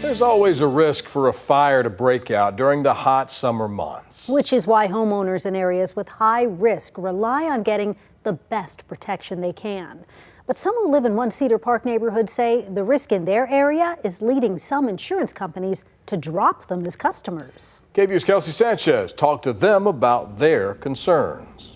There's always a risk for a fire to break out during the hot summer months. Which is why homeowners in areas with high risk rely on getting the best protection they can. But some who live in one Cedar Park neighborhood say the risk in their area is leading some insurance companies to drop them as customers. KVUE's Kelsey Sanchez talked to them about their concerns.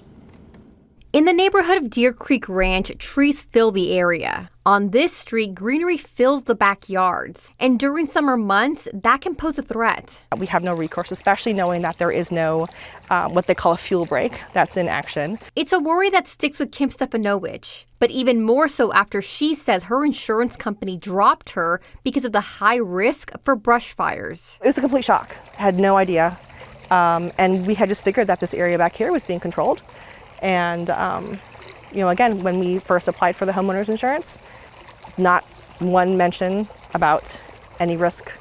In the neighborhood of Deer Creek Ranch, trees fill the area. On this street, greenery fills the backyards. And during summer months, that can pose a threat. We have no recourse, especially knowing that there is no what they call a fuel break that's in action. It's a worry that sticks with Kim Stefanowicz, but even more so after she says her insurance company dropped her because of the high risk for brush fires. It was a complete shock. I had no idea. And we had just figured that this area back here was being controlled. And, again, when we first applied for the homeowners insurance, not one mention about any risk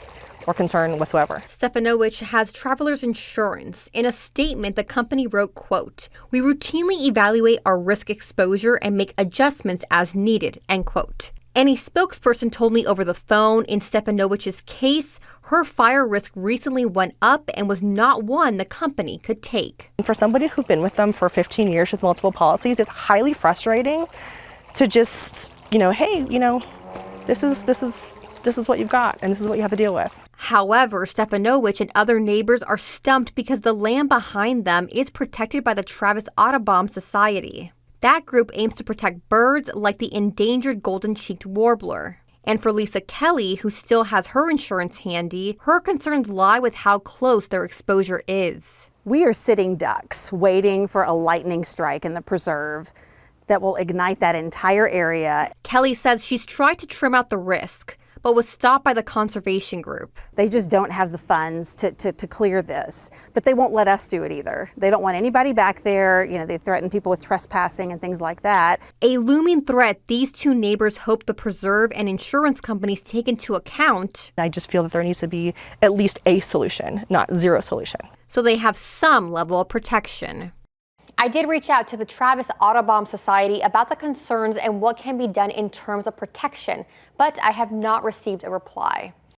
or concern whatsoever. Stefanowicz has Travelers Insurance. In a statement, the company wrote, quote, "We routinely evaluate our risk exposure and make adjustments as needed," end quote. And a spokesperson told me over the phone in Stefanowicz's case, her fire risk recently went up and was not one the company could take. For somebody who's been with them for 15 years with multiple policies, it's highly frustrating to just, hey, this is what you've got and this is what you have to deal with. However, Stefanowicz and other neighbors are stumped because the land behind them is protected by the Travis Audubon Society. That group aims to protect birds like the endangered golden-cheeked warbler. And for Lisa Kelly, who still has her insurance handy, her concerns lie with how close their exposure is. We are sitting ducks waiting for a lightning strike in the preserve that will ignite that entire area. Kelly says she's tried to trim out the risk, but was stopped by the conservation group. They just don't have the funds to clear this, but they won't let us do it either. They don't want anybody back there. They threaten people with trespassing and things like that. A looming threat these two neighbors hope the preserve and insurance companies take into account. I just feel that there needs to be at least a solution, not zero solution. So they have some level of protection. I did reach out to the Travis Audubon Society about the concerns and what can be done in terms of protection, but I have not received a reply.